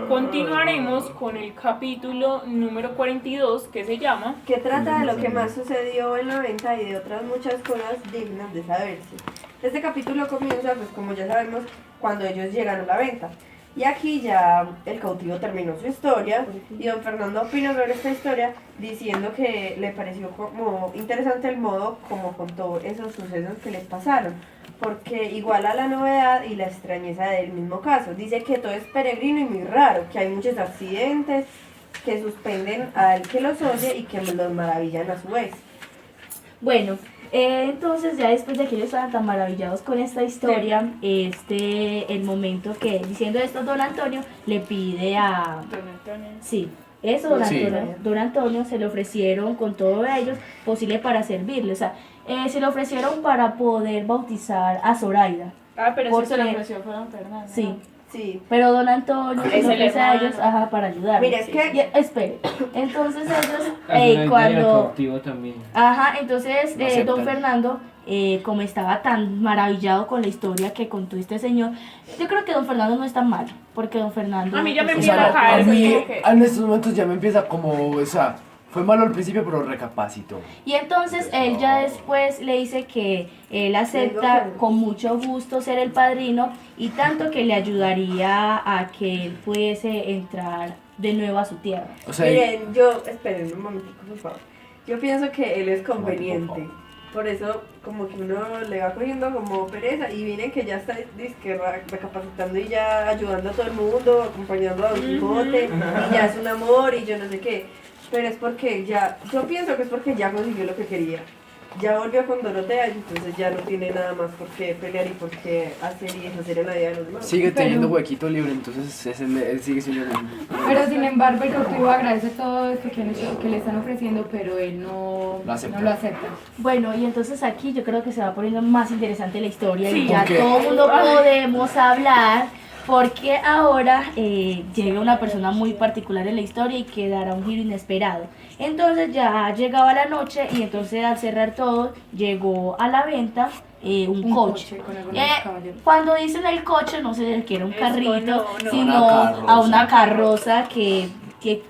Continuaremos con el capítulo número 42 que se llama Que trata de lo que más sucedió en la venta y de otras muchas cosas dignas de saberse. Este capítulo comienza, pues como ya sabemos, cuando ellos llegan a la venta. Y aquí ya el cautivo terminó su historia y don Fernando opinó sobre esta historia diciendo que le pareció como interesante el modo como contó esos sucesos que les pasaron, porque iguala la novedad y la extrañeza del mismo caso. Dice que todo es peregrino y muy raro, que hay muchos accidentes que suspenden al que los oye y que los maravillan a su vez. Bueno, entonces ya después de que ellos estaban tan maravillados con esta historia, el momento que diciendo esto don Antonio le pide a... Don Antonio. Sí, eso don Sí. Antonio, don Antonio se le ofrecieron con todo ellos posible para servirle, o sea, se le ofrecieron para poder bautizar a Zoraida. Ah, pero eso se lo Porque- ofreció fue don Fernando. Sí, Sí. pero don Antonio Es se le el ofrece a hermano. ellos para ayudar. Mira, es que... Espere, entonces ellos Cuando cuando... cautivo también. Ajá, entonces Lo aceptan. don Fernando, como estaba tan maravillado con la historia que contó este señor, yo creo que don Fernando no es tan malo, porque don Fernando... A mí ya me pues, empieza a caer, a mí, como que- en estos momentos ya me empieza como, o sea, fue malo al principio, pero recapacito. Y entonces él ya después le dice que él acepta con mucho gusto ser el padrino y tanto que le ayudaría a que él pudiese entrar de nuevo a su tierra. O sea, Miren, esperen un momentico, por favor. Yo pienso que él es conveniente. Por eso, como que uno le va cogiendo como pereza y viene que ya está dizque recapacitando y ya ayudando a todo el mundo, acompañando a Don Quijote, y ya es un amor y yo no sé qué. Pero es porque ya, yo pienso que es porque ya consiguió lo que quería. Ya volvió con Dorotea y entonces ya no tiene nada más por qué pelear y por qué hacer y deshacer en la vida de los demás. sigue teniendo huequito libre, entonces él sigue siendo el mismo. Pero sin embargo el cautivo agradece todo esto que le están ofreciendo, pero él no acepta. no lo acepta. Bueno, y entonces aquí yo creo que se va poniendo más interesante la historia y Sí. ya ¿Por qué? todo el mundo podemos hablar porque ahora llega una persona muy particular en la historia y que dará un giro inesperado. Entonces ya llegaba la noche y entonces al cerrar todo llegó a la venta un coche. con algunos caballeros. Cuando dicen el coche no sé que era un Eso carrito, no. sino Una carroza. a una carroza que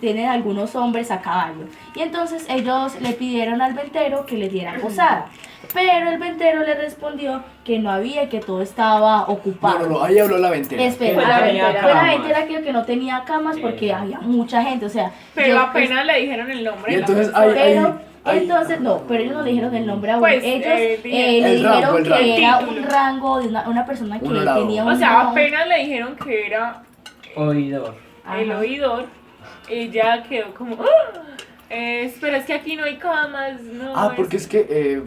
tienen algunos hombres a caballo. Y entonces ellos le pidieron al ventero que le diera posada. Pero el ventero le respondió que no había y que todo estaba ocupado. No, ahí habló la ventera. Espera, Fue la ventera. fue la ventera que no tenía camas porque había mucha gente, o sea. Pero yo- apenas le dijeron el nombre. Y de la entonces persona. ahí- Entonces, no, pero ellos no le dijeron el nombre aún. Pues, Ellos el le rango, dijeron el que rango. era Título. un rango de una persona que Un orador. tenía un O sea, don. apenas le dijeron que era Oidor. el Ajá. oidor, ella quedó como, ¡ah! Pero es que aquí no hay camas, no. Ah, porque es que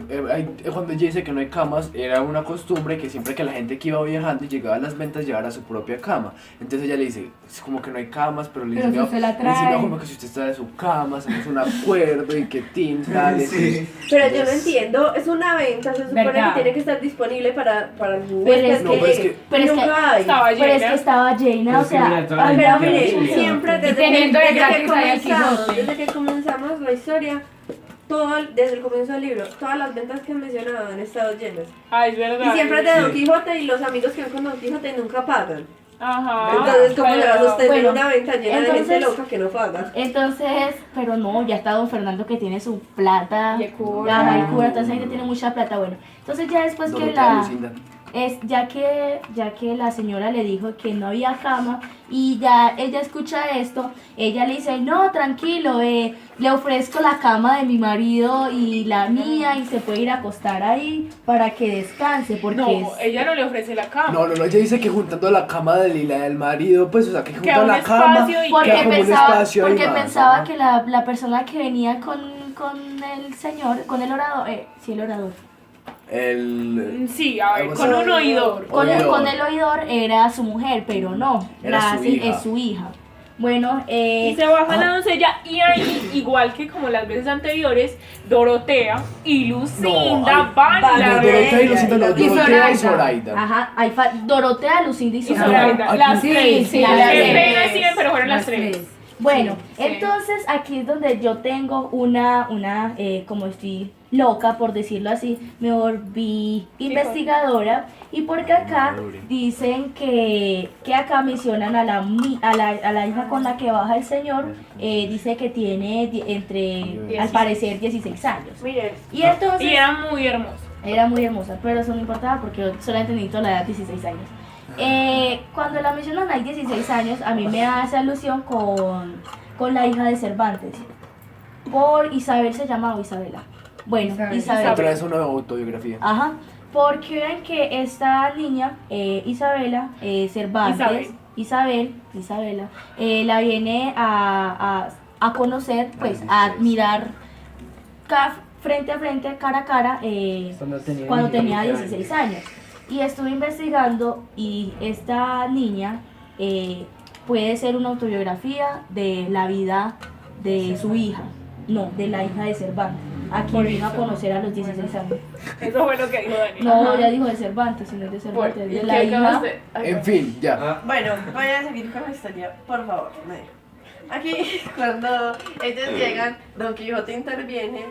cuando ella dice que no hay camas, era una costumbre que siempre que la gente que iba viajando y llegaba a las ventas llevara su propia cama. Entonces ella le dice, es como que no hay camas, pero le Pero dice, si usted la le dice, trae. no, como que si usted está de su cama, hacemos un acuerdo y que tin, tal, Pero yo no entiendo, es una venta, se supone ¿Verdad? que tiene que estar disponible para el Pero es huésped que- No, pero es que- pero es que nunca hay. estaba Pero es llena. que estaba llena, o Es que sea. mira, toda ay, la pero gente mire, había Siempre Y teniendo de gratis ahí al Quijote. desde que comenzamos la historia, desde el comienzo del libro, todas las ventas que han mencionado han estado llenas. Ah, es verdad. Y siempre es de sí. Don Quijote y los amigos que van con Don Quijote nunca pagan. Ajá. Entonces, ¿cómo se va a pero- sostener bueno, una venta llena de gente entonces- loca que no paga? Entonces, pero no, ya está don Fernando que tiene su plata. Y el cura. Ajá, el cura, toda esa gente tiene mucha plata. Bueno, entonces ya después que Dorotea Lucinda. ya que la señora le dijo que no había cama y ya ella escucha esto, ella le dice, no, tranquilo, le ofrezco la cama de mi marido y la mía y se puede ir a acostar ahí para que descanse porque No, es... ella no le ofrece la cama. No, ella dice que juntando la cama de él y la del marido, pues, o sea, que Queda junta un la cama, espacio y Porque queda como un pensaba, espacio ahí porque más, pensaba ajá. que la persona que venía con el señor, con el orador, sí, el orador, Sí, a ver, Algo con así. un oidor. Oidor. con el oidor era su mujer, pero no, Era la su hace- hija. es su hija. Bueno, Y se baja la doncella y ahí, igual que como las veces anteriores, Dorotea y Lucinda No, van a van la a Dorotea y Lucinda, no, Y Dorotea y Zoraida. Zoraida. ajá, Dorotea, Lucinda y y Zoraida. Zoraida, Aquí- las Sí, tres. sí, las Qué tres. pena siguen, pero fueron las tres. Bueno, Sí. entonces aquí es donde yo tengo como estoy loca, por decirlo así, me volví investigadora y porque acá dicen que acá mencionan a la hija con la que baja el señor, dice que tiene al parecer 16 años. Miren, Y entonces... Y era muy hermoso. Era muy hermosa, pero eso no importaba porque yo solamente necesito la edad 16 años. Cuando la mencionan hay 16 años, a mí me hace alusión con la hija de Cervantes. Por Isabel se llamaba Isabela. Bueno, Isabel. Otra vez una autobiografía. Ajá. Porque ven que esta niña, Isabela Cervantes, Isabela, la viene a conocer, pues a admirar frente a frente, cara a cara, cuando tenía 16 años. Y estuve investigando y esta niña puede ser una autobiografía de la vida de su hija, no, de la hija de Cervantes, a quien vino a conocer a los 16 años. Eso fue lo que dijo Dani. No, ya dijo de Cervantes, sino de Cervantes, de la hija. En fin, ya. bueno, voy a seguir con la historia, por favor. Aquí, cuando ellos llegan, Don Quijote interviene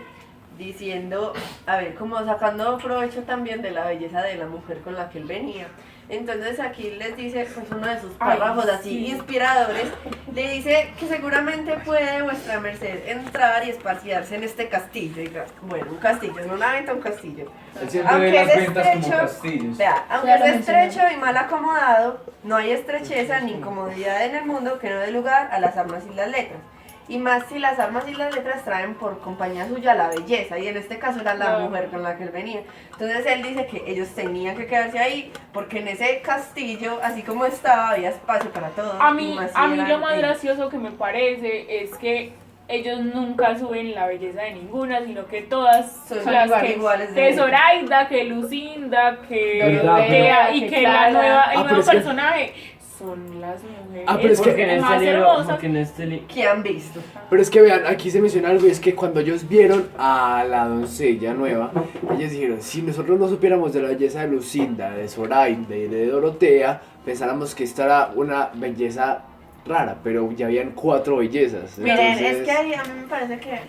diciendo, a ver, como sacando provecho también de la belleza de la mujer con la que él venía. Entonces aquí les dice, pues uno de sus párrafos así inspiradores, le dice que seguramente puede vuestra merced entrar y espaciarse en este castillo. Y, bueno, un castillo, no una venta, un castillo. Él siempre ve las ventas como estrecho, castillos. vea, aunque es estrecho y mal acomodado, no hay estrecheza ni incomodidad en el mundo que no dé lugar a las armas y las letras. Y más si las armas y las letras traen por compañía suya la belleza, y en este caso era la mujer con la que él venía. Entonces él dice que ellos tenían que quedarse ahí, porque en ese castillo, así como estaba, había espacio para todos. A mí eran lo más ellos. gracioso que me parece es que ellos nunca suben la belleza de ninguna, sino que todas Son las igual- que iguales de que ella. Zoraida, que Lucinda, que Dorotea, y que que Clara. el pero nuevo es que- personaje son las mujeres pero es que- Porque en más este libro, hermosas. porque en este libro, ¿Qué han visto? Pero es que vean, aquí se menciona algo, y es que cuando ellos vieron a la doncella nueva, ellos dijeron, si nosotros no supiéramos de la belleza de Lucinda, de Zoraida y de Dorotea, pensáramos que esta era una belleza rara, pero ya habían 4 bellezas. Miren, entonces- es que ahí a mí me parece que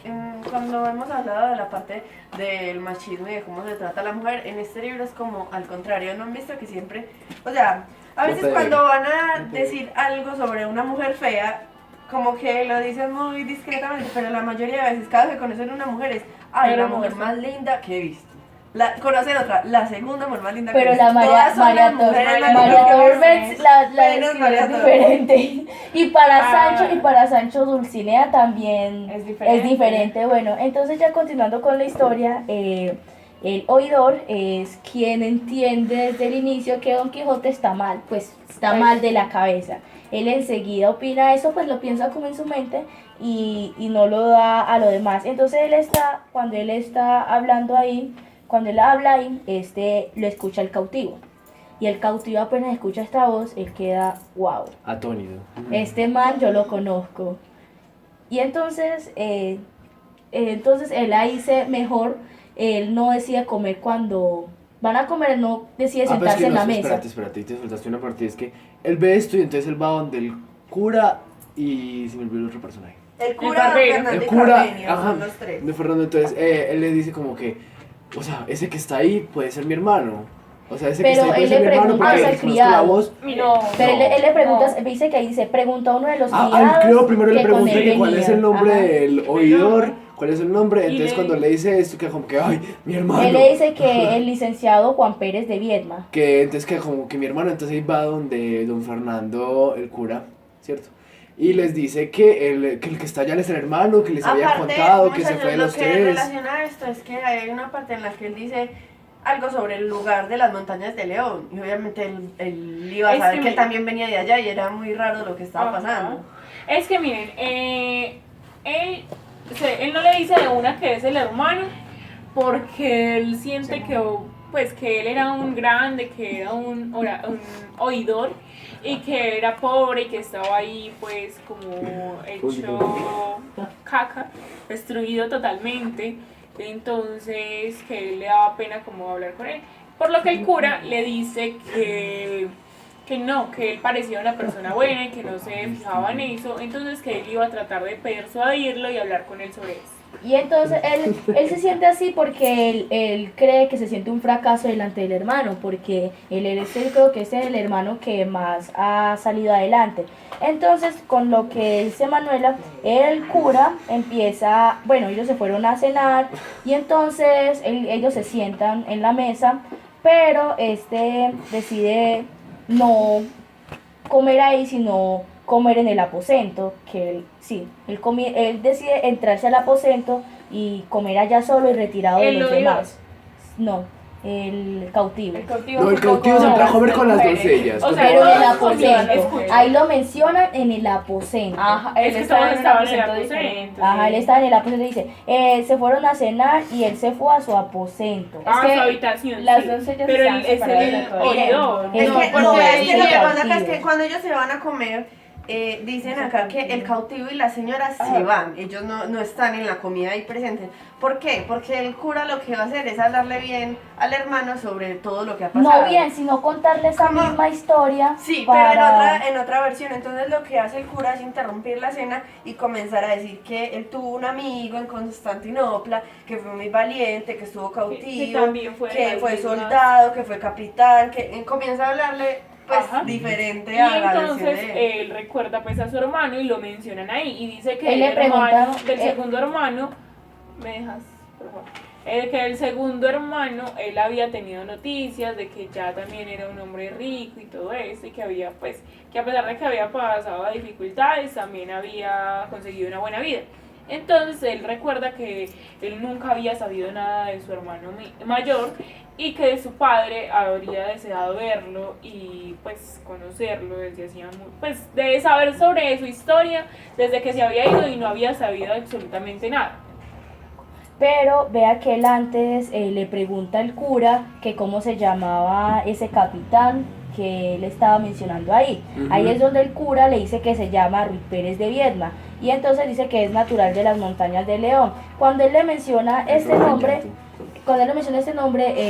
cuando hemos hablado de la parte del machismo y de cómo se trata a la mujer, en este libro es como al contrario, ¿no han visto que siempre, o sea, a veces cuando van a decir algo sobre una mujer fea, como que lo dicen muy discretamente, pero la mayoría de veces, cada vez que conocen a una mujer es, ay, la mujer más linda que he visto. Conocen otra, la segunda mujer más linda que he Pero visto. la María Todas son las mujeres más lindas que he visto. Torres la Menos describe María diferente. Y para Ah. Sancho y para Sancho Dulcinea también Es diferente. es diferente. Bueno, entonces ya continuando con la historia, el oidor es quien entiende desde el inicio que Don Quijote está mal, pues está mal de la cabeza. Él enseguida opina eso, pues lo piensa como en su mente y no lo da a lo demás. Entonces cuando él está hablando ahí, cuando él habla ahí, lo escucha el cautivo. Y el cautivo apenas escucha esta voz, él queda, wow, Atónido. este man yo lo conozco. Y entonces él ahí dice, mejor, él no decide comer cuando van a comer, él no decide pero es sentarse que en la no, mesa. Espérate, te soltaste una partida, es que él ve esto y entonces él va donde el cura y se me olvidó el otro personaje. El cura, barbero. Fernández El cura, Cardenio, ajá, son los tres. de Fernando, entonces él le dice como que, o sea, ese que está ahí puede ser mi hermano. O sea, ese que Pero está ahí puede él ser le mi hermano pregunta porque al reconozco la criado. voz. No. Pero No. él le pregunta, dice que ahí dice, pregunta a uno de los Al criados criado primero le que con pregunta él que cuál es venía. el nombre Ajá. del oidor, cuál es el nombre, Y entonces le- cuando le dice esto queda como que, ay, mi hermano. Él le dice que el licenciado Juan Pérez de Viedma. Que entonces queda como que mi hermano, entonces ahí va donde don Fernando, el cura, ¿cierto? Y les dice que el que está allá es el hermano, que les había Aparte, contado, que se muchachos, fue de lo los que tres. relaciona esto es que hay una parte en la que él dice algo sobre el lugar de las montañas de León. Y obviamente él iba a Es saber que que él mi- también venía de allá y era muy raro lo que estaba Ajá. pasando. Es que miren, él no le dice de una que es el hermano, porque él siente que, pues, que él era un grande, que era un oidor, y que era pobre y que estaba ahí pues como hecho caca, destruido totalmente. Entonces que él le daba pena como hablar con él. Por lo que el cura le dice que no, que él parecía una persona buena y que no se fijaba en eso, entonces que él iba a tratar de persuadirlo y hablar con él sobre eso. Y entonces él se siente así porque él cree que se siente un fracaso delante del hermano, porque creo que es el hermano que más ha salido adelante. Entonces, con lo que dice Manuela, el cura empieza, bueno, ellos se fueron a cenar y entonces ellos se sientan en la mesa, pero decide no comer ahí, sino comer en el aposento, él decide entrarse al aposento y comer allá solo y retirado de ¿El los oidor? demás. No, el cautivo. No, el cautivo se trajo a ver con las doncellas. O sea, Pero en el todos aposento, escuchan. ahí lo mencionan en el aposento. Ajá, Es él que todos estaba en un estaban en el aposento aposento. diferente. Ajá, él estaba en el aposento y dice, se fueron a cenar y él se fue a su aposento. Ah, que su habitación, las sí. doncellas Pero estaban él es separadas de el todo. oidor. Es No, que, no, no, es es que el lo que pasa acá cautivo. es que cuando ellos se van a comer, dicen acá que el cautivo y la señora se van, ellos no están en la comida ahí presentes. ¿Por qué? Porque el cura lo que va a hacer es hablarle bien al hermano sobre todo lo que ha pasado. No bien, sino contarle esa ¿Cómo? misma historia. Sí, para... pero en otra versión. Entonces lo que hace el cura es interrumpir la cena y comenzar a decir que él tuvo un amigo en Constantinopla, que fue muy valiente, que estuvo cautivo, también fue de que las fue mismas. soldado, que fue capitán, que comienza a hablarle pues Ajá. diferente Y a la versión entonces de él. él recuerda pues a su hermano y lo mencionan ahí y dice que Él el le pregunta, hermano del segundo hermano, ¿me dejas? Por favor. Que el segundo hermano, él había tenido noticias de que ya también era un hombre rico y todo eso, y que había pues, que a pesar de que había pasado dificultades, también había conseguido una buena vida. Entonces él recuerda que él nunca había sabido nada de su hermano mayor y que su padre habría deseado verlo y pues conocerlo desde hacía pues de saber sobre su historia desde que se había ido y no había sabido absolutamente nada. Pero vea que él antes le pregunta al cura que cómo se llamaba ese capitán que él estaba mencionando ahí. Ujú. Ahí es donde el cura le dice que se llama Ruy Pérez de Viedma y entonces dice que es natural de las montañas de León. Cuando él le menciona este nombre,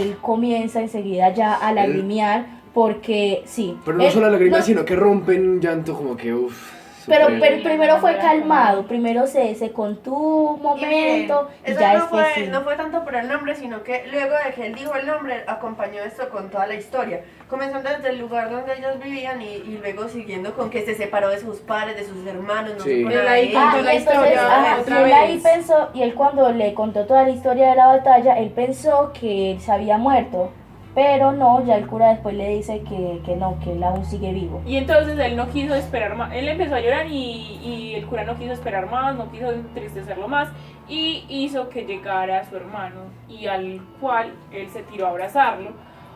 él comienza enseguida ya a lagrimear porque sí. Pero no él- solo lágrimas, no- sino que rompen llanto como que uff. pero primero fue calmado, primero se contuvo un Y miren, momento y eso ya no después fue, sí. no fue tanto por el nombre, sino que luego de que él dijo el nombre, acompañó esto con toda la historia. Comenzando desde el lugar donde ellos vivían y luego siguiendo con que se separó de sus padres, de sus hermanos, no Sí. supo Él nada ahí de contó ellos. la y entonces, historia otra y él ahí vez. pensó, y él cuando le contó toda la historia de la batalla, él pensó que él se había muerto, pero no, ya el cura después le dice que no, que él aún sigue vivo. Y entonces él no quiso esperar más, él empezó a llorar y el cura no quiso esperar más, no quiso entristecerlo más y hizo que llegara su hermano y al cual él se tiró a abrazarlo,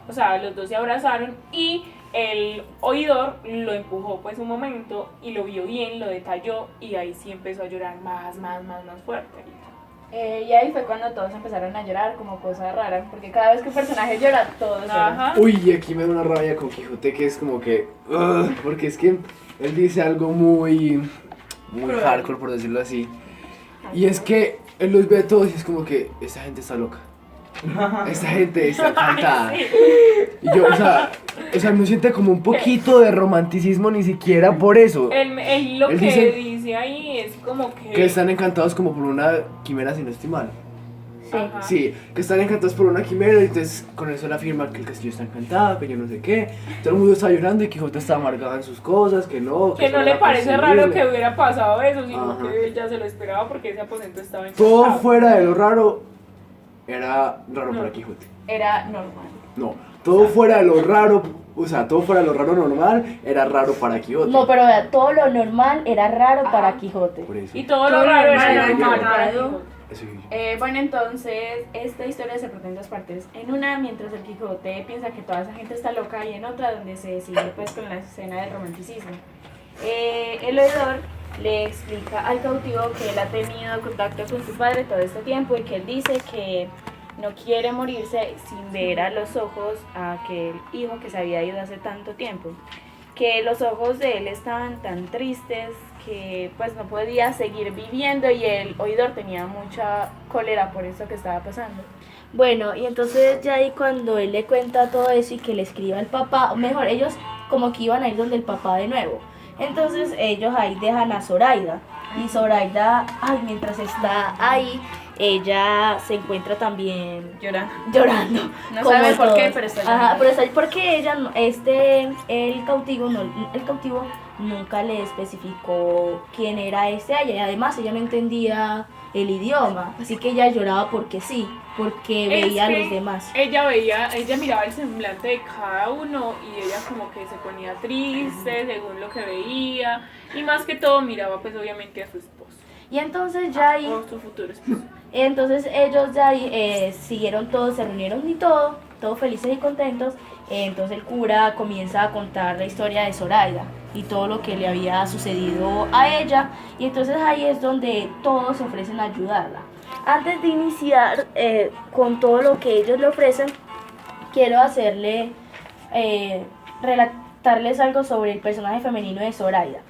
o sea, los dos se abrazaron y el oidor lo empujó pues un momento y lo vio bien, lo detalló y ahí sí empezó a llorar más fuerte. Y ahí fue cuando todos empezaron a llorar como cosa rara, porque cada vez que un personaje llora, todos lloran. Ajá. Uy, y aquí me da una rabia con Quijote que es como que. Porque es que él dice algo muy hardcore, por decirlo así. Y es que él los ve a todos y es como que esta gente está loca. Esta gente está encantada. Y yo, o sea, no siente como un poquito de romanticismo ni siquiera por eso. Él lo Él que dice dice ahí es como que están encantados como por una quimera, si no estoy mal. Ajá. Sí, que están encantados por una quimera y entonces con eso él afirma que el castillo está encantado, que yo no sé qué. Todo el mundo está llorando y Quijote está amargado en sus cosas, que no. Que no eso le era parece posible. raro que hubiera pasado eso, sino Ajá. que él ya se lo esperaba porque ese aposento estaba Todo encantado. fuera de lo raro era raro No. para Quijote. Era normal. No, todo fuera de lo raro, o sea, todo fuera de lo raro normal era raro para Quijote. No, pero vea, todo lo normal era raro Ajá. para Quijote. Por eso. Y todo lo Todo raro normal era era normal para encantado. Quijote. Eso sí. Bueno, entonces esta historia se parte en dos partes. En una, mientras el Quijote piensa que toda esa gente está loca, y en otra, donde se sigue pues con la escena del romanticismo. El oidor le explica al cautivo que él ha tenido contacto con su padre todo este tiempo y que él dice que no quiere morirse sin ver a los ojos a aquel hijo que se había ido hace tanto tiempo. Que los ojos de él estaban tan tristes que pues no podía seguir viviendo y el oidor tenía mucha cólera por eso que estaba pasando. Bueno, y entonces ya ahí cuando él le cuenta todo eso y que le escriba al papá, o mejor, ellos como que iban a ir donde el papá de nuevo. Entonces ellos ahí dejan a Zoraida. Y Zoraida, mientras está ahí, ella se encuentra también llorando. No como sabe por qué, todos. pero está Ajá, llorando. pero está ahí porque ella, el cautivo nunca le especificó quién era ella, y además ella no entendía el idioma, así que ella lloraba porque sí, porque veía a los demás. Ella miraba el semblante de cada uno y ella como que se ponía triste según lo que veía, y más que todo miraba pues obviamente a su esposo, Y entonces ya ahí, o su futuro esposo. entonces ellos ya ahí siguieron todos, se reunieron y todos felices y contentos. Entonces el cura comienza a contar la historia de Zoraida y todo lo que le había sucedido a ella, y entonces ahí es donde todos se ofrecen a ayudarla. Antes de iniciar con todo lo que ellos le ofrecen, quiero relatarles algo sobre el personaje femenino de Zoraida.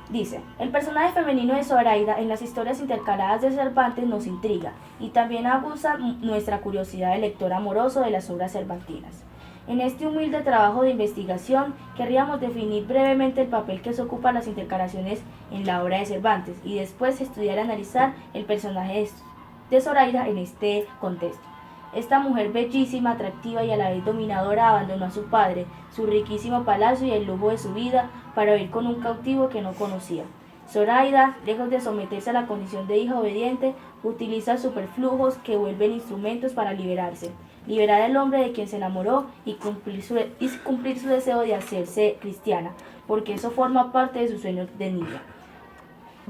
Dice, el personaje femenino de Zoraida en las historias intercaladas de Cervantes nos intriga y también aguza nuestra curiosidad de lector amoroso de las obras cervantinas. En este humilde trabajo de investigación querríamos definir brevemente el papel que se ocupan las intercalaciones en la obra de Cervantes y después estudiar y analizar el personaje de Zoraida en este contexto. Esta mujer bellísima, atractiva y a la vez dominadora abandonó a su padre, su riquísimo palacio y el lujo de su vida para vivir con un cautivo que no conocía. Zoraida, lejos de someterse a la condición de hija obediente, utiliza superflujos que vuelven instrumentos para liberarse. Liberar al hombre de quien se enamoró y cumplir su deseo de hacerse cristiana, porque eso forma parte de su sueño de niña.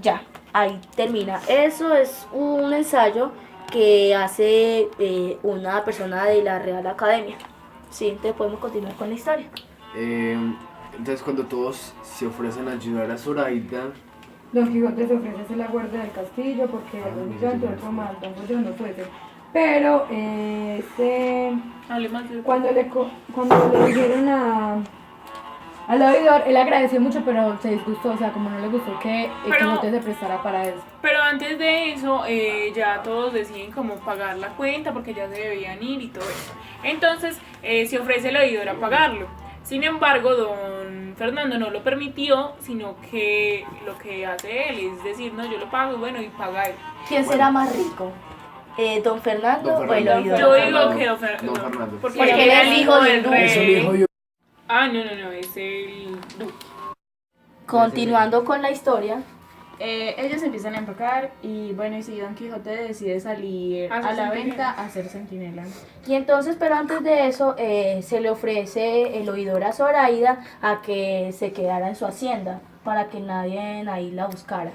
Ya, ahí termina. Eso es un ensayo que hace una persona de la Real Academia. Sí, entonces podemos continuar con la historia. Entonces cuando todos se ofrecen a ayudar a Zoraida, Don Quijote se ofrece a ser la guardia del castillo porque algún gigante otro más, don José no fuese. Pero Hable más de- cuando le dijeron al oidor, él agradeció mucho, pero se disgustó, o sea, como no le gustó que el Pero- Quijote se prestara para eso. Pero antes de eso, ya todos deciden cómo pagar la cuenta porque ya se debían ir y todo eso. Entonces, se ofrece el oidor a pagarlo. Sin embargo, don Fernando no lo permitió, sino que lo que hace él es decir, no, yo lo pago, bueno, y paga él. ¿Quién será más rico? ¿Don Fernando Don o el Fernando. oidor? Yo digo Fernando. que Don Fernando. porque Porque él él era es el hijo hijo del del duque. es un rey. hijo y Ah, no, es el duque. Continuando con la historia, Ellos empiezan a empacar y bueno, y si Don Quijote decide salir A a ser la centinela. venta a ser centinela. y entonces, pero antes de eso, se le ofrece el oidor a Zoraida a que se quedara en su hacienda para que nadie ahí la buscara.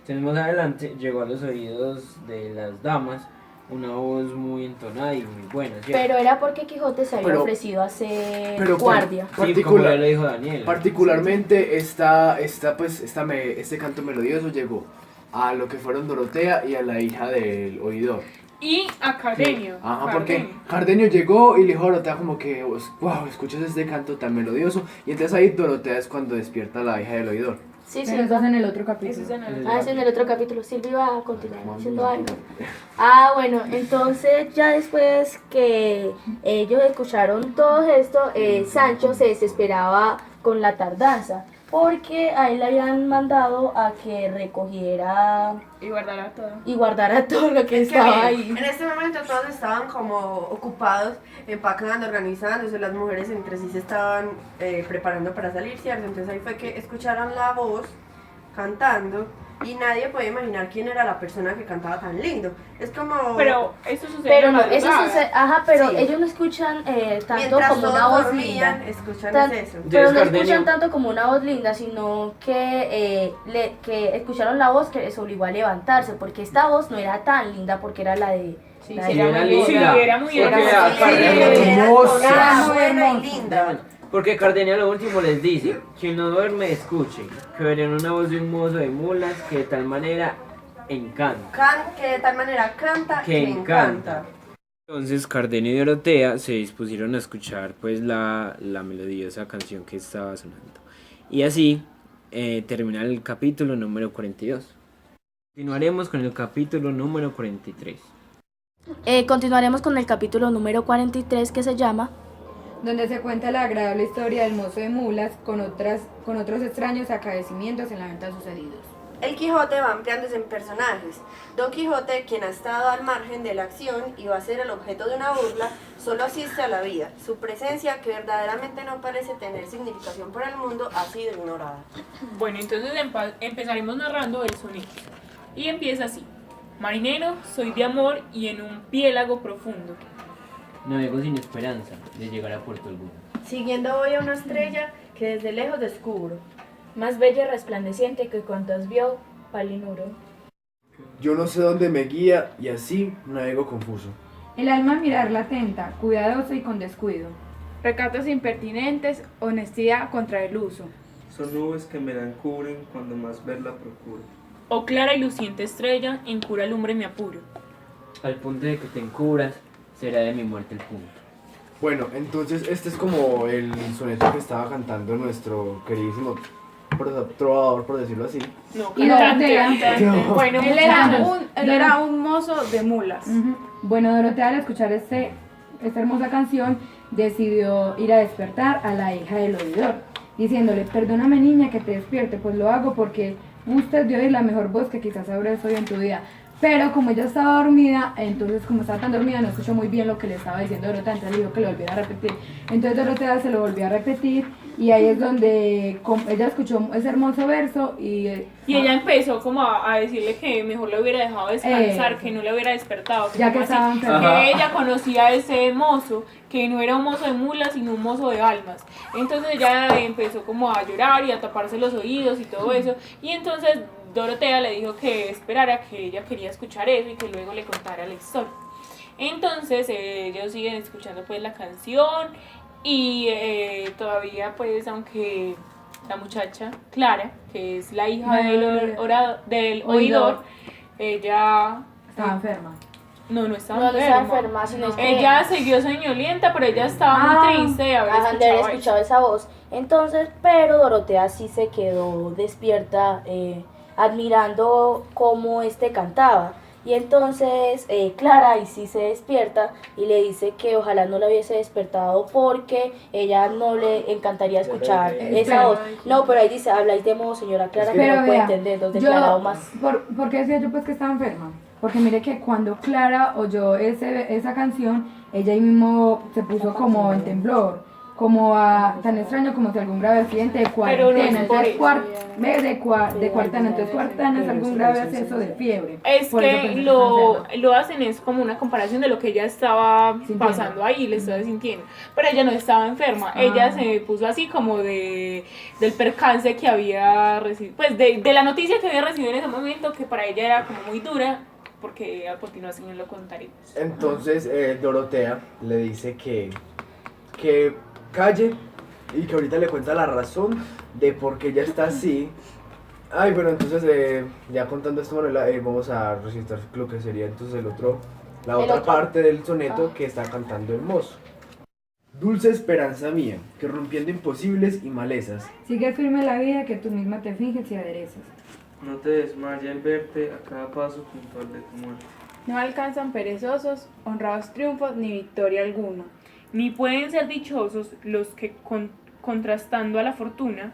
Entonces más adelante llegó a los oídos de las damas una voz muy entonada y muy buena, ¿cierto? Pero era porque Quijote se había Pero- ofrecido a ser pero guardia. Sí, como ya lo dijo Daniel. particularmente este canto melodioso llegó a lo que fueron Dorotea y a la hija del oidor. Y a Cardenio. Ajá, porque Cardenio llegó y le dijo a Dorotea como que, wow, escuchas este canto tan melodioso. Y entonces ahí Dorotea es cuando despierta a la hija del oidor. Sí, Pero eso es en el otro capítulo. Eso es en el- Ah, eso en el otro capítulo. Silvia iba a continuar haciendo algo. Ah, bueno, entonces ya después que ellos escucharon todo esto, Sancho se desesperaba con la tardanza, porque a él le habían mandado a que recogiera Y guardará todo. y guardara todo lo que Es que estaba miren, ahí. en este momento todos estaban como ocupados, empacando, organizándose, las mujeres entre sí se estaban preparando para salir, ¿cierto? Entonces ahí fue que escucharon la voz cantando y nadie puede imaginar quién era la persona que cantaba tan lindo. Es como... Pero eso sucede Pero en no, la eso madrugada. sucede, ajá, pero Sí. ellos no escuchan tanto mientras como una todos voz dormían, linda. escuchan Tan- es eso. Pero no Cardenio- escuchan tanto como una voz linda, sino que, que escucharon la voz que les obligó a levantarse, porque esta voz no era tan linda porque era la de... Sí, la sí, de- era muy Sí, linda. era muy Porque hermosa. aparte- hermosa. Era buena y hermosa. linda. Porque Cardenio lo último les dice, quien no duerme escuche, que oirán una voz de un mozo de mulas que de tal manera encanta. Que de tal manera canta Que que encanta. encanta. Entonces Cardenio y Dorotea se dispusieron a escuchar pues la melodiosa canción que estaba sonando. Y así termina el capítulo número 42. Continuaremos con el capítulo número 43. Continuaremos con el capítulo número 43 que se llama donde se cuenta la agradable historia del mozo de mulas con otros extraños acaecimientos en la venta sucedidos. El Quijote va ampliándose en personajes. Don Quijote, quien ha estado al margen de la acción y va a ser el objeto de una burla, solo asiste a la vida. Su presencia, que verdaderamente no parece tener significación para el mundo, ha sido ignorada. Bueno, entonces empezaremos narrando el soneto. Y empieza así. Marinero, soy de amor y en un piélago profundo. Navego sin esperanza de llegar a puerto alguno. Siguiendo voy a una estrella que desde lejos descubro. Más bella y resplandeciente que cuantas vio Palinuro. Yo no sé dónde me guía y así navego confuso. El alma a mirarla atenta, cuidadosa y con descuido. Recatos impertinentes, honestidad contra el uso. Son nubes que me la encubren cuando más verla procuro. Oh clara y luciente estrella, en cura lumbre me apuro. Al punto de que te encubras, será de mi muerte el punto. Bueno, entonces este es como el soneto que estaba cantando nuestro queridísimo trovador, por decirlo así. No, Y cantante, Dorotea. cantante. Bueno, Él era un mozo de mulas. Bueno, Dorotea, al escuchar esta hermosa canción, decidió ir a despertar a la hija del oidor, diciéndole: perdóname niña que te despierte, pues lo hago porque gustas de oír la mejor voz que quizás habrás oído en tu vida. Pero como ella estaba dormida, entonces como estaba tan dormida no escuchó muy bien lo que le estaba diciendo Dorotea, entonces le dijo que lo volviera a repetir. Entonces Dorotea se lo volvió a repetir y ahí es donde ella escuchó ese hermoso verso y ella empezó como a decirle que mejor lo hubiera dejado descansar, que no le hubiera despertado. ya que como así, estaba enferma. que ella conocía a ese mozo, que no era un mozo de mulas, sino un mozo de almas. Entonces ella empezó como a llorar y a taparse los oídos y todo eso. Y entonces Dorotea le dijo que esperara, que ella quería escuchar eso y que luego le contara la historia. Entonces ellos siguen escuchando pues la canción y todavía pues aunque la muchacha Clara, que es la hija del oidor, ella estaba enferma. no estaba No estaba enferma. enferma, sino que Ella siguió soñolienta, pero ella estaba muy triste de haber ajá, de haber escuchado eso. escuchado esa voz. Entonces, pero Dorotea sí se quedó despierta, admirando cómo cantaba. Y entonces Clara ahí sí se despierta y le dice que ojalá no la hubiese despertado porque ella no le encantaría escuchar esa voz. No, pero ahí dice, habláis de modo señora Clara, que no puede entender, entonces declarado más. ¿Por qué decía yo pues que estaba enferma? Porque mire que cuando Clara oyó esa canción, ella ahí mismo se puso como en temblor, como tan extraño como si algún grave accidente de cuarentena, entonces de cuarentena, entonces cuarentena es algún grave acceso de fiebre. Es Por eso que pensé lo hacen es como una comparación de lo que ella estaba Sintiendo. pasando ahí, le estaba sintiendo. Pero ella no estaba enferma, ella se puso así como del percance que había recibido, pues de la noticia que había recibido en ese momento, que para ella era como muy dura, porque a continuación lo contaremos. Entonces Dorotea le dice que calle y que ahorita le cuenta la razón de por qué ella está así. Ay, bueno, entonces ya contando esto, Manuela, vamos a recitar lo que sería entonces la otra parte del soneto que está cantando el mozo. Dulce esperanza mía, que rompiendo imposibles y malezas, Sigue firme la vida que tú misma te finges y aderezas. No te desmayes al verte a cada paso junto al de tu muerte. No alcanzan perezosos, honrados triunfos, ni victoria alguna. Ni pueden ser dichosos los que contrastando a la fortuna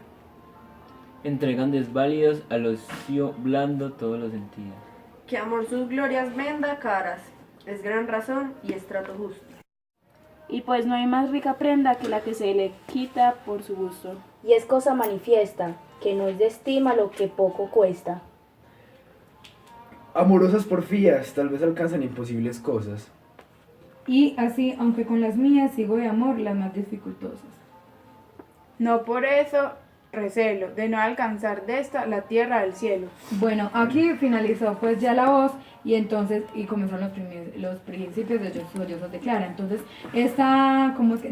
Entregan desválidos al ocio blando todos los sentidos. Que amor sus glorias venda caras, es gran razón y estrato justo. Y pues no hay más rica prenda que la que se le quita por su gusto. Y es cosa manifiesta, que no es de estima lo que poco cuesta. amorosas porfías, tal vez alcanzan imposibles cosas. Y así, aunque con las mías sigo de amor las más dificultosas. No por eso recelo de no alcanzar de esta la tierra del cielo. Bueno, aquí finalizó pues ya la voz y entonces comenzaron los principios de los sollozos de Clara. Entonces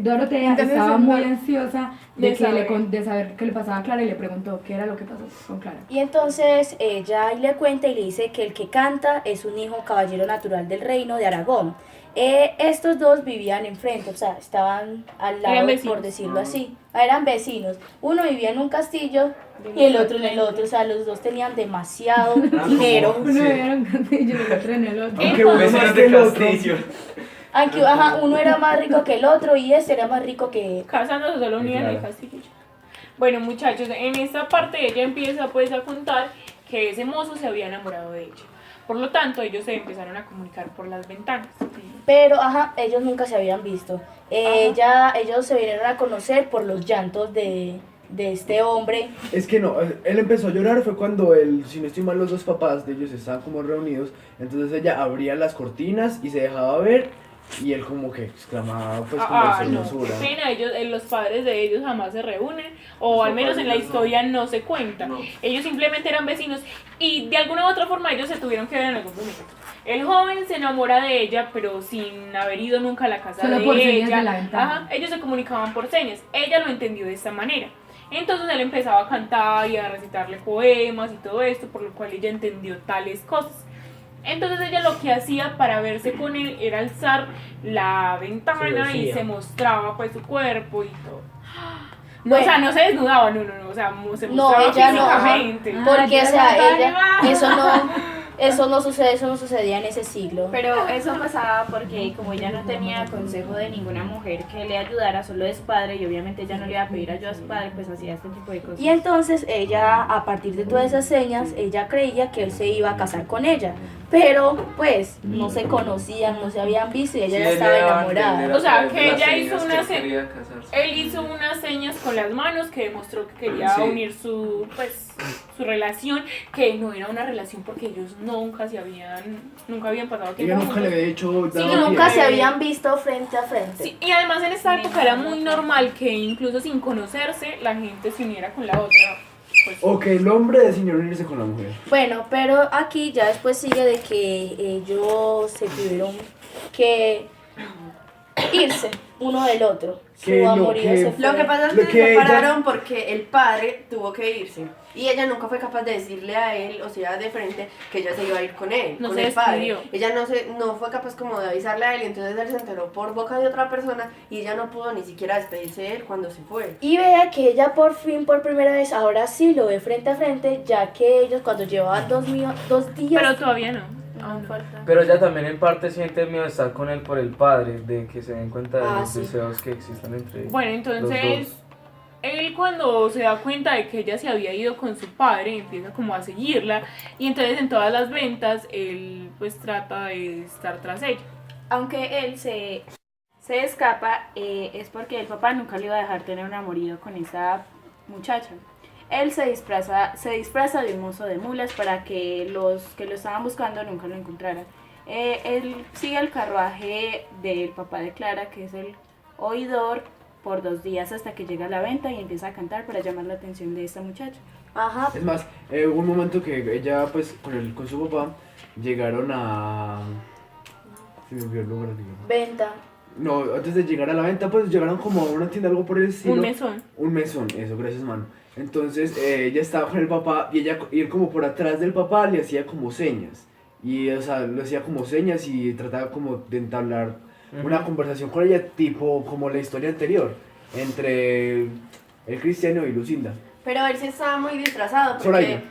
Dorotea Entonces, estaba muy ansiosa de saber. saber qué le pasaba a Clara y le preguntó qué era lo que pasó con Clara. Y entonces ella ahí le cuenta y le dice que el que canta es un hijo caballero natural del reino de Aragón. Estos dos vivían enfrente, o sea, estaban al lado, Eran vecinos. por decirlo así. Eran vecinos. Uno vivía en un castillo y el otro en el otro. O sea, los dos tenían demasiado dinero. Uno era un castillo y el otro en el otro. Aunque uno más que el otro. Aunque ajá, uno era más rico que el otro y este era más rico que... Casándose solo unían el castillo. Bueno, muchachos, en esta parte ella empieza pues a contar que ese mozo se había enamorado de ella. Por lo tanto, ellos se empezaron a comunicar por las ventanas. Pero, ajá, ellos nunca se habían visto. Ellos se vinieron a conocer por los llantos de este hombre. Es que no, él empezó a llorar, fue cuando él, si no estoy mal, los dos papás de ellos estaban como reunidos, entonces ella abría las cortinas y se dejaba ver, y él como que exclamaba pues como No, hermosura. qué pena, los padres de ellos jamás se reúnen, o al menos en la historia no se cuenta. Ellos simplemente eran vecinos y de alguna u otra forma ellos se tuvieron que ver en algún momento. El joven se enamora de ella, pero sin haber ido nunca a la casa Solo de por señas ella. de la ventana. Ajá, ellos se comunicaban por señas. Ella lo entendió de esta manera. Entonces él empezaba a cantar y a recitarle poemas y todo esto, por lo cual ella entendió tales cosas. Entonces ella lo que hacía para verse con él era alzar la ventana y se mostraba pues su cuerpo y todo. No, o sea, no se desnudaba, no, o sea, se mostraba ella no, ajá, físicamente. porque o sea, eso no sucedía en ese siglo. Pero eso pasaba porque como ella no tenía consejo de ninguna mujer que le ayudara, solo de su padre, y obviamente ella no le iba a pedir ayuda a su padre, pues hacía este tipo de cosas. Y entonces ella, a partir de todas esas señas, ella creía que él se iba a casar con ella. Pero pues no se conocían, no se habían visto y ella ya estaba enamorada. O sea, que ella hizo unas señas. Él hizo unas señas con las manos que demostró que quería unir su relación, que no era una relación porque ellos nunca habían pasado tiempo Ella nunca le juntos. había hecho Y nunca se habían visto frente a frente. Sí, y además en esta época era muy normal que incluso sin conocerse la gente se uniera con la otra. Pues, O que el hombre decidió unirse con la mujer. Bueno, pero aquí ya después sigue de que ellos se tuvieron que irse uno del otro. Que Su lo amorío que- se fue. Lo que pasa es Lo que se que ella- separaron porque el padre tuvo que irse. Y ella nunca fue capaz de decirle a él, o sea, de frente, que ella se iba a ir con él, No con se el padre. despidió. Ella no fue capaz como de avisarle a él, y entonces él se enteró por boca de otra persona y ella no pudo ni siquiera despedirse de él cuando se fue. Y vea que ella por fin, por primera vez, ahora sí lo ve frente a frente, ya que ellos cuando llevaban 2 días... pero todavía no. aún falta. Pero ella también en parte siente miedo de estar con él por el padre, de que se den cuenta de los sí. deseos que existen entre ellos. Bueno, entonces él cuando se da cuenta de que ella se había ido con su padre, empieza como a seguirla y entonces en todas las ventas él pues trata de estar tras ella. Aunque él se escapa, es porque el papá nunca le iba a dejar tener un amorío con esa muchacha. Él se disfraza de un mozo de mulas para que los que lo estaban buscando nunca lo encontraran. Él sigue el carruaje del papá de Clara, que es el oidor, por 2 días hasta que llega a la venta y empieza a cantar para llamar la atención de esta muchacha. Ajá. Es más, hubo un momento que ella pues con su papá llegaron a... Se me olvidó el lugar, digamos. Venta. No, antes de llegar a la venta pues llegaron como a una tienda, algo por el estilo. Un mesón. Un mesón, eso, gracias mano. Entonces ella estaba con el papá y él como por atrás del papá le hacía como señas. Y o sea, le hacía como señas y trataba como de entablar una conversación con ella tipo como la historia anterior entre el cristiano y Lucinda. Pero él sí estaba muy disfrazado porque Soraya.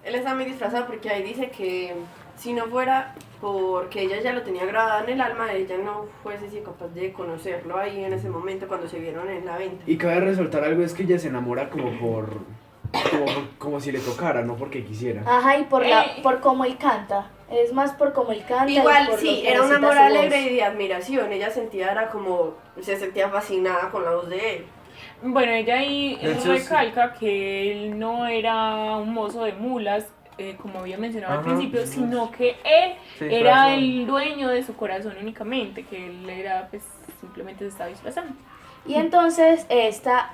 él estaba muy disfrazado porque ahí dice que si no fuera porque ella ya lo tenía grabado en el alma, ella no fuese así capaz de conocerlo ahí en ese momento cuando se vieron en la venta. Y cabe resaltar algo, es que ella se enamora como si le tocara, no porque quisiera. Ajá, y por cómo él canta. Es más por cómo él canta. Igual y por sí, lo que era un recita amor su voz. alegre y de admiración. Ella se sentía fascinada con la voz de él. Bueno, ella ahí Entonces- recalca que él no era un mozo de mulas, como había mencionado al Ajá, principio, sí. sino que él Se era disfrazó. el dueño de su corazón únicamente, que él era, pues, simplemente se estaba disfrazando. Y entonces esta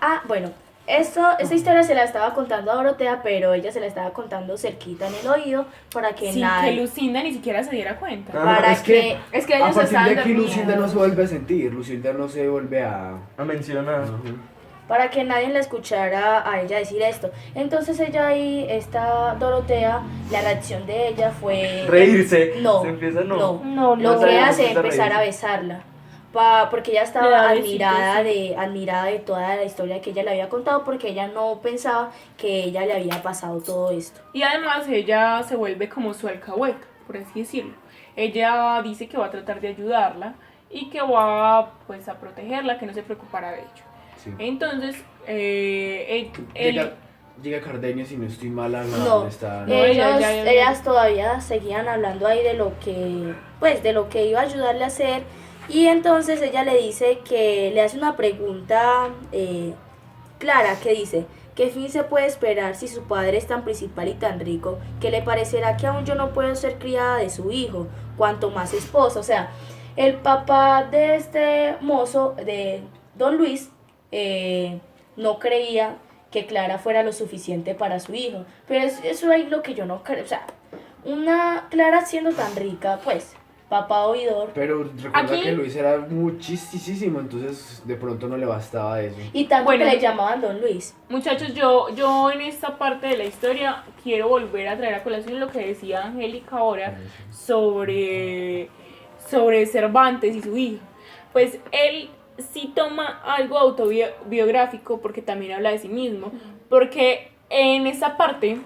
historia se la estaba contando a Dorotea, pero ella se la estaba contando cerquita en el oído para que Sin nadie... que Lucinda ni siquiera se diera cuenta. Para es que, Es que a ellos partir estaban de aquí Lucinda no dormidos. se vuelve a sentir, Lucinda no se vuelve a... A mencionar. para que nadie la escuchara a ella decir esto. Entonces ella ahí, esta Dorotea, la reacción de ella fue... Reírse. No, Se empieza, no. No, Lo no que sabía hace es cómo empezar a reírse. besarla. Porque ella Le estaba da admirada besitos, admirada de toda la historia que ella le había contado, porque ella no pensaba que ella le había pasado todo esto. Y además ella se vuelve como su alcahueta, por así decirlo. Ella dice que va a tratar de ayudarla y que va pues a protegerla, que no se preocupara de ello. Sí. Entonces, Llega Cardenio, si no estoy mal, a No. donde está. No, ella- Ellas todavía seguían hablando ahí de lo que, pues, de lo que iba a ayudarle a hacer. Y entonces ella le dice que le hace una pregunta clara, que dice: ¿qué fin se puede esperar si su padre es tan principal y tan rico que le parecerá que aún yo no puedo ser criada de su hijo, cuanto más esposa? O sea, el papá de este mozo, de Don Luis, no creía que Clara fuera lo suficiente para su hijo. Pero eso es lo que yo no creo. O sea, una Clara siendo tan rica, pues, papá oidor. Pero recuerda Aquí- que Luis era muchísimo, entonces de pronto no le bastaba eso. Y tanto Bueno. que le llamaban Don Luis. Muchachos, yo en esta parte de la historia quiero volver a traer a colación lo que decía Angélica ahora sobre Cervantes y su hijo. Pues él sí toma algo autobiográfico porque también habla de sí mismo, porque en esta parte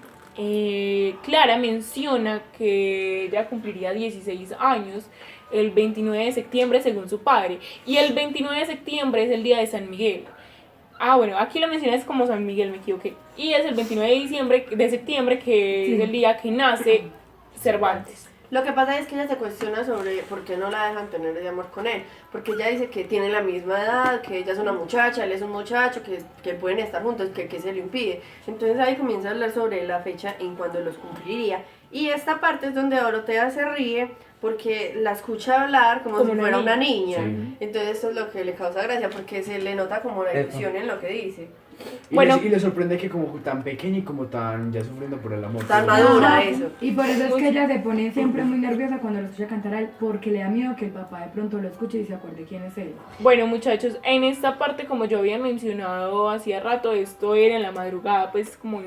Clara menciona que ella cumpliría 16 años el 29 de septiembre según su padre, y el 29 de septiembre es el día de San Miguel. Ah, bueno, aquí lo mencionas como San Miguel, me equivoqué. Y es el 29 de septiembre que Sí. es el día que nace Cervantes. Lo que pasa es que ella se cuestiona sobre por qué no la dejan tener de amor con él. Porque ella dice que tienen la misma edad, que ella es una muchacha, él es un muchacho, que pueden estar juntos, que se lo impide. Entonces ahí comienza a hablar sobre la fecha en cuando los cumpliría. Y esta parte es donde Dorotea se ríe porque la escucha hablar como si una fuera niña. una niña. Sí. Entonces eso es lo que le causa gracia porque se le nota como la ilusión en lo que dice. Y, Bueno. le sorprende que como tan pequeña y como tan ya sufriendo por el amor. Tan Pero- madura. Ajá, eso. Y por eso es que ella se pone siempre muy nerviosa cuando lo escucha cantar a él, porque le da miedo que el papá de pronto lo escuche y se acuerde quién es él. Bueno, muchachos, en esta parte, como yo había mencionado hacía rato, esto era en la madrugada, pues como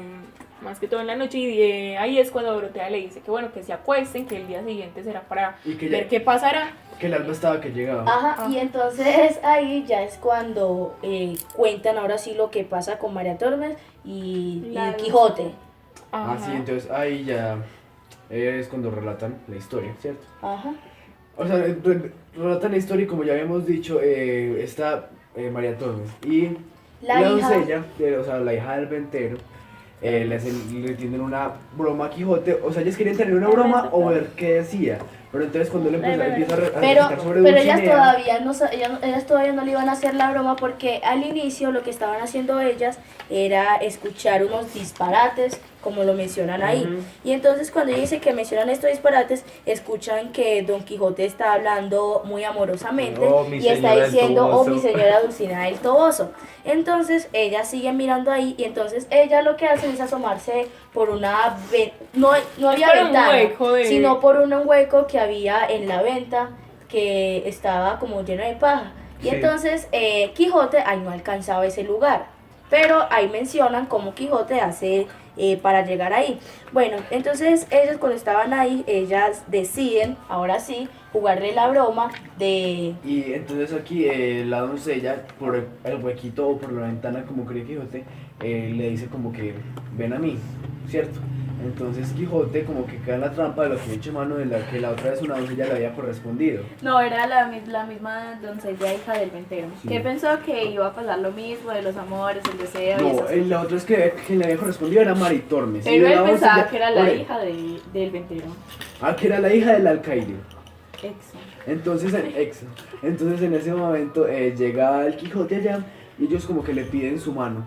más que todo en la noche, y ahí es cuando Dorotea le dice que bueno, que se acuesten, que el día siguiente será para Y que, ver qué pasará. que el alba estaba que llegaba. Ajá, y entonces ahí ya es cuando cuentan ahora sí lo que pasa con María Tormes y La- Quijote. Ah, sí, entonces ahí ya es cuando relatan la historia, ¿cierto? Ajá. O sea, relatan la historia y como ya habíamos dicho, está María Tormes y La la hija. doncella, o sea, la hija del ventero, le tienden una broma a Quijote. O sea, ellas querían tener una broma o ver qué decía. Pero entonces cuando él empieza a Pero recitar sobre ellas Dulcinea, todavía no ellas todavía no le iban a hacer la broma, porque al inicio lo que estaban haciendo ellas era escuchar unos disparates, como lo mencionan ahí. Ujú. Y entonces cuando ella dice que mencionan estos disparates, escuchan que Don Quijote está hablando muy amorosamente Oh, mi y está señora del diciendo: oh, Toboso. mi señora Dulcinea del Toboso. Entonces ellas siguen mirando ahí, y entonces ella lo que hacen es asomarse por una no había Por un ventana, hueco de- sino por un hueco que había en la venta, que estaba como lleno de paja. Y Sí. entonces Quijote ahí no alcanzaba ese lugar, pero ahí mencionan cómo Quijote hace para llegar ahí. Bueno, entonces ellos cuando estaban ahí, ellas deciden, ahora sí, jugarle la broma de... y entonces aquí la doncella, por el huequito o por la ventana, como cree Quijote, le dice como que ven a mí, ¿cierto? Entonces Quijote como que cae en la trampa de lo que ha dicho Mano, de la que la otra vez una doncella le había correspondido. No, era la misma doncella hija del ventero, Sí. que pensó que iba a pasar lo mismo de los amores, el deseo y No, esas la otra es que quien le había correspondido era Mari Tormes. y Pero la él pensaba doncella- que era por la él. hija del ventero. Ah, que era la hija del alcaide. Exo. Entonces en ese momento llega el Quijote allá y ellos como que le piden su mano.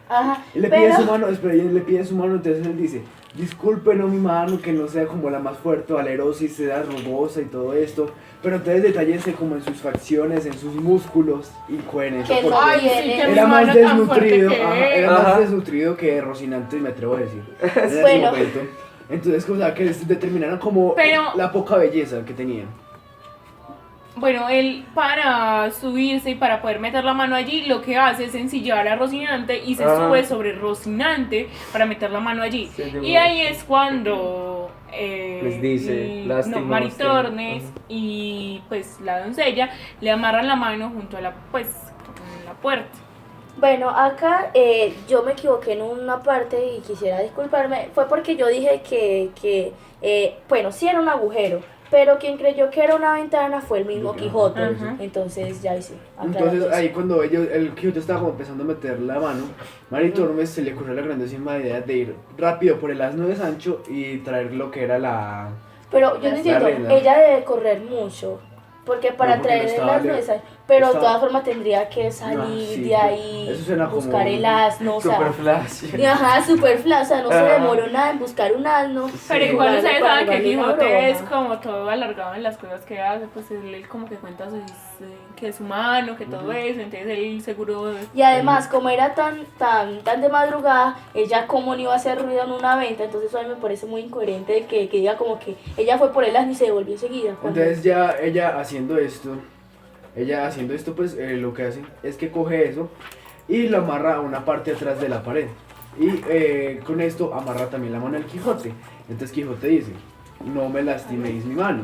Ajá, Y le piden su mano, espera, y le piden su mano, entonces él dice: discúlpenos mi mano, que no sea como la más fuerte, valerosa y sea rugosa y todo esto, pero entonces detállense como en sus facciones, en sus músculos y coherencia, que no porque Ay, sí, tiene... que mi era más mano tan fuerte desnutrido, que ajá, él. era más Ajá. desnutrido que Rocinante, me atrevo a decir, en ese Bueno. momento. Entonces, o sea, que determinaron como Pero- la poca belleza que tenían. Bueno, él para subirse y para poder meter la mano allí, lo que hace es ensillar a Rocinante y se Ah. sube sobre Rocinante para meter la mano allí. Sí, yo Y me- ahí es cuando Les dice, lástima no, Maritornes usted. y pues la doncella le amarran la mano junto a la pues con la puerta. Bueno, acá yo me equivoqué en una parte y quisiera disculparme. Fue porque yo dije bueno, sí era un agujero, pero quien creyó que era una ventana fue el mismo Quijote. Ajá. Entonces ya hice. Entonces ahí cuando el Quijote estaba como empezando a meter la mano, Maritormes se le ocurrió la grandísima idea de ir rápido por el asno de Sancho y traer lo que era la... Pero yo no entiendo, reina. ella debe correr mucho, porque para No, porque traer no el estaba asno lejos. de Sancho, pero de Estaba- todas formas tendría que salir sí, de ahí, eso suena como buscar el asno, o sea, Super flash. y ajá, super flash, o sea, no se Ajá. demoró nada en buscar un asno. Pero y igual jugarle ustedes para saben que jugarle una Quijote es broma. como todo alargado en las cosas que hace, pues él como que cuenta que es humano, que todo eso, entonces él seguro... Y además, como era tan de madrugada, ella como no iba a hacer ruido en una venta, entonces a mí me parece muy incoherente de que diga como que ella fue por el asno y se devolvió enseguida. cuando- Entonces ya ella haciendo esto pues lo que hace es que coge eso y lo amarra a una parte atrás de la pared. Y con esto amarra también la mano del Quijote. Entonces Quijote dice, no me lastiméis mi mano.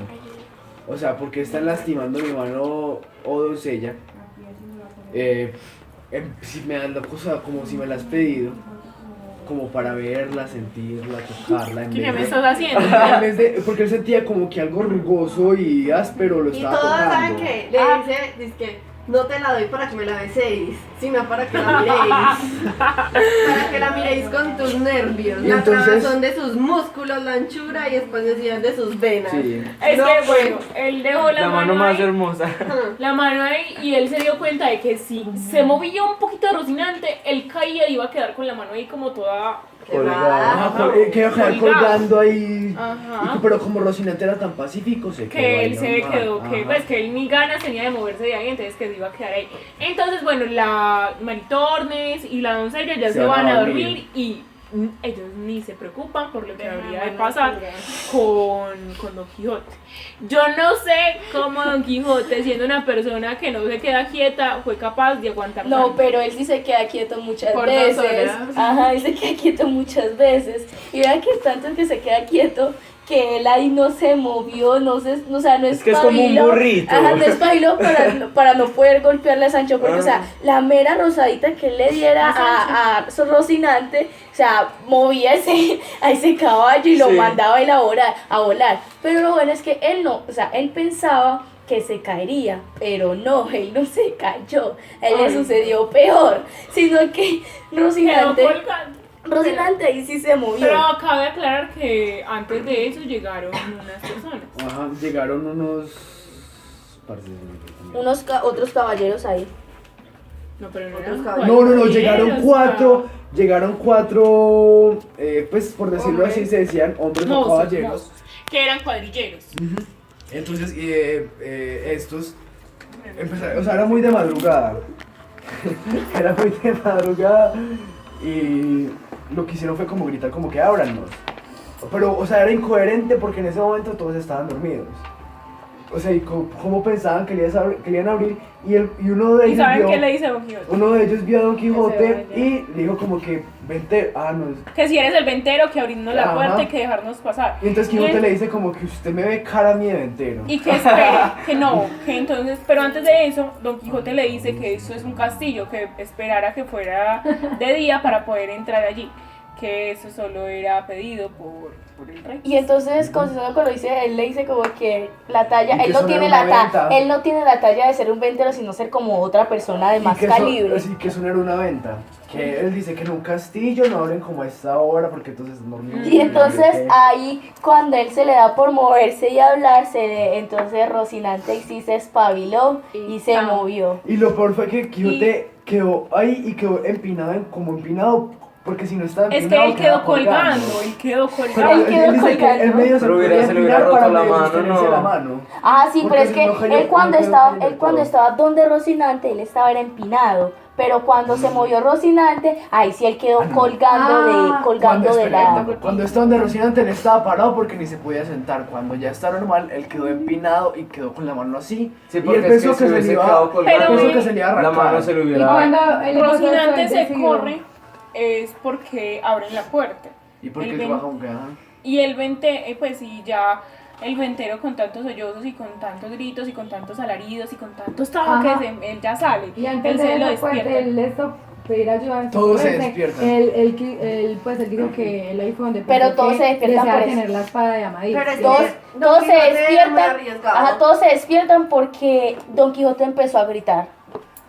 O sea, ¿por qué están lastimando mi mano, oh doncella? Si me dan la cosa como si me la has pedido, como para verla, sentirla, tocarla. En ¿Qué vez me de- estás haciendo? en vez de- porque él sentía como que algo rugoso y áspero lo Y estaba todas tocando. saben que le dice que no te la doy para que me la beséis, sino para que la miréis. Para que la miréis con tus nervios. Y La entonces- trabazón de sus músculos, la anchura y después decían de sus venas. Sí. Es No, que pues. bueno, él dejó La mano más ahí, hermosa. la mano ahí y él se dio cuenta de que si se movía un poquito de Rocinante, él caía y iba a quedar con la mano ahí como toda... Ajá, Ajá. que iba a quedar Colgado. colgando ahí. Ajá. Pero como Rocinante era tan pacífico, se quedó Que ahí él se normal. quedó, que Ajá. pues que él ni ganas tenía de moverse de ahí, entonces que se iba a quedar ahí. Entonces bueno, la Maritornes y la doncella ya se van a dormir y ellos ni se preocupan por lo que habría de pasar con Don Quijote. Yo no sé cómo Don Quijote, siendo una persona que no se queda quieta, fue capaz de aguantar No, tanto. pero él sí se queda quieto muchas Por 2 veces. horas. Ajá, él se queda quieto muchas veces. Y vean que tanto que se queda quieto que él ahí no se movió, no se, o sea, no Es que es como un espabiló. burrito. Ajá, no espabiló para no poder golpearle a Sancho, porque, o sea, la mera rosadita que él le diera a Rocinante, o sea, movía a ese caballo y lo Sí. mandaba a él a volar. Pero lo bueno es que él no, o sea, él pensaba que se caería, pero no, él no se cayó, a él le Ay. sucedió peor, sino que Quedó Rocinante colgando. ahí sí se movió. Pero cabe aclarar que antes de eso llegaron unas personas. Ajá, llegaron unos. Parce, Otros caballeros ahí. No, pero no Otros eran caballeros. No, caballeros, llegaron cuatro, pues por decirlo Hombres. así, se decían hombres o mozos, caballeros. mozos, que eran cuadrilleros. Entonces, estos empezaron, o sea, era muy de madrugada. Era muy de madrugada y lo que hicieron fue como gritar como que ábranos. Pero, o sea, era incoherente porque en ese momento todos estaban dormidos. O sea, y cómo pensaban que le iban a abrir y uno de ¿Y ellos saben vio, qué le dice Don Quijote? uno de ellos vio a Don Quijote vaya. y le dijo como que vente, no. Que si eres el ventero, que abrirnos la Ajá. puerta y que dejarnos pasar. Y entonces Quijote él- le dice como que usted me ve cara a mi de ventero. Y que espere, que no, que entonces, pero antes de eso, Don Quijote le dice que eso es un castillo, que esperara que fuera de día para poder entrar allí, que eso solo era pedido por el rey. Y entonces, cuando lo dice, él le dice como que la talla, Y que él no eso tiene era una la venta. él no tiene la talla de ser un ventero, sino ser como otra persona de Y más que calibre. Eso, sí, que eso no era una venta. Que él dice que en un castillo no abren como a esta hora porque entonces dormimos. Y entonces ahí, cuando él se le da por moverse y hablar, entonces Rocinante sí se espabiló y se movió. Y lo peor fue que Quijote quedó ahí y quedó como empinado, porque si no estaba Es empinado que él quedó quedaba colgando, él quedó Pero colgando. Él quedó dice que colgando. él medio se Pero podía se le hubiera empinar roto para la medio mano, sostenerse no. la mano. Ah, sí, Porque pero es si que no cayó- él cuando no quedó estaba, colgado él cuando todo. estaba donde Rocinante, él estaba era empinado. Pero cuando se movió Rocinante, ahí sí él quedó colgando Cuando, de la. cuando estaba donde Rocinante él estaba parado porque ni se podía sentar. Cuando ya está normal, él quedó empinado y quedó con la mano así. Sí, y porque él es pensó que si se le hubiese iba, quedado colgando, Pero pensó que se le iba a la arrancar. mano se le Y hubiera... cuando él empezó a Rocinante se decidió- corre es porque abren la puerta. ¿Y por El qué ven- se baja un gato? Y el pues y ya el ventero con tantos sollozos y con tantos gritos y con tantos alaridos y con tantos toques, Ajá. él ya sale. Y antes él de se lo eso, pues, despierta. él esto pedir ayuda. Todos se socorrerse, despiertan. él dijo que él ahí fue donde Pero pensó todos que se despiertan deseaba por eso. tener la espada de Amadís. Pero es Todos, que todos Don se Quijote era muy despiertan, arriesgado. ajá, todos se despiertan porque Don Quijote empezó a gritar.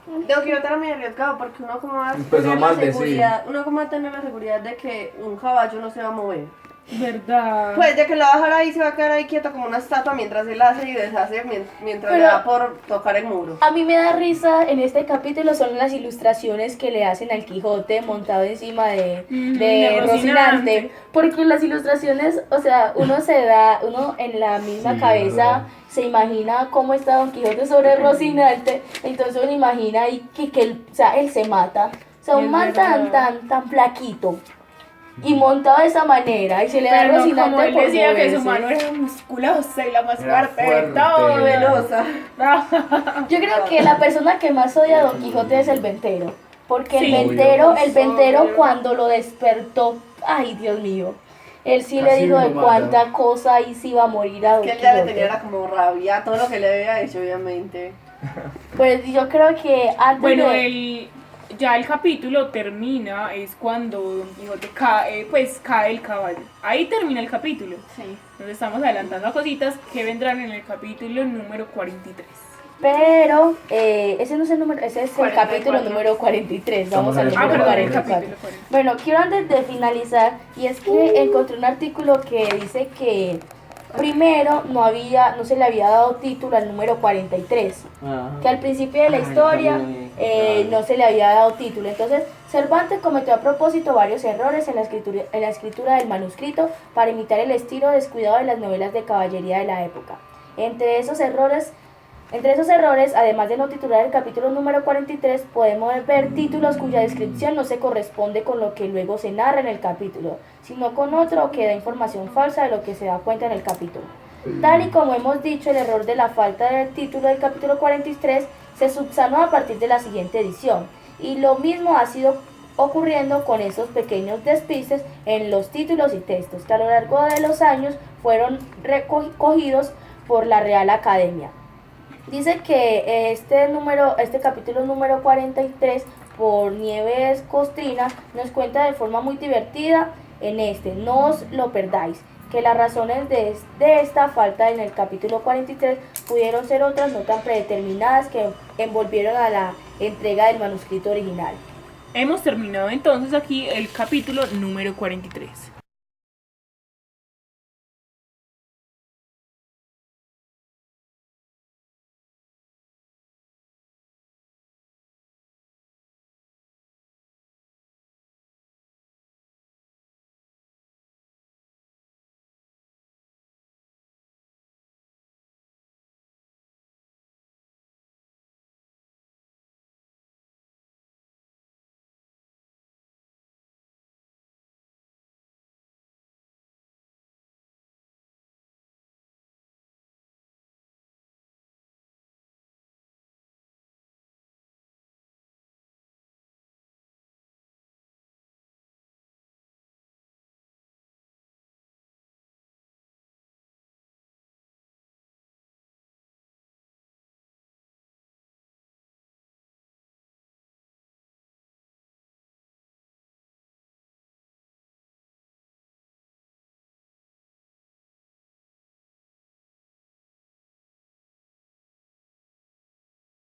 Don Quijote era muy arriesgado porque uno como va a Empezó tener a la maldecir. seguridad, uno como va a tener la seguridad de que un caballo no se va a mover. ¿Verdad? Pues de que lo va a dejar ahí, se va a quedar ahí quieto como una estatua mientras él hace y deshace mientras Pero- le da por tocar el muro. A mí me da risa en este capítulo son las ilustraciones que le hacen al Quijote montado encima de de Rocinante. Rocinante. Porque las ilustraciones, o sea, uno en la misma Sí, cabeza verdad. se imagina cómo está Don Quijote sobre Rocinante, entonces uno imagina ahí que él, o sea, él se mata. O sea, un Es man verdad. tan flaquito y montado de esa manera y se le da a Pero no, Rocinante como él por decía que su moverse. mano era musculosa y la más Era fuerte de fuerte. todo. Velosa. Yo creo que la persona que más odia a Don Quijote es el ventero. Porque Sí. el ventero cuando lo despertó, ay Dios mío, él sí le Casi dijo lo de mata. cuánta cosa y sí iba a morir a Don Que él ya le Quijote. tenía era como rabia, todo lo que le había hecho obviamente. Pues yo creo que antes Bueno, de... ya el capítulo termina, es cuando Don Quijote cae, pues cae el caballo. Ahí termina el capítulo. Sí. Nos estamos adelantando a cositas que vendrán en el capítulo número 43. Pero ese no es el número, ese es el 44. capítulo número 43. Vamos al Estamos en el Ah, número perdón, el 44. capítulo 43. Bueno, quiero antes de finalizar, y es que encontré un artículo que dice que primero no se le había dado título al número 43, que al principio de la historia no se le había dado título. Entonces, Cervantes cometió a propósito varios errores en la escritura del manuscrito para imitar el estilo descuidado de las novelas de caballería de la época. Entre esos errores, además de no titular el capítulo número 43, podemos ver títulos cuya descripción no se corresponde con lo que luego se narra en el capítulo, sino con otro que da información falsa de lo que se da cuenta en el capítulo. Tal y como hemos dicho, el error de la falta del título del capítulo 43 se subsanó a partir de la siguiente edición, y lo mismo ha sido ocurriendo con esos pequeños despistes en los títulos y textos que a lo largo de los años fueron recogidos por la Real Academia. Dice que este capítulo número 43 por Nieves Costrina nos cuenta de forma muy divertida no os lo perdáis, que las razones de esta falta en el capítulo 43 pudieron ser otras no tan predeterminadas que envolvieron a la entrega del manuscrito original. Hemos terminado entonces aquí el capítulo número 43.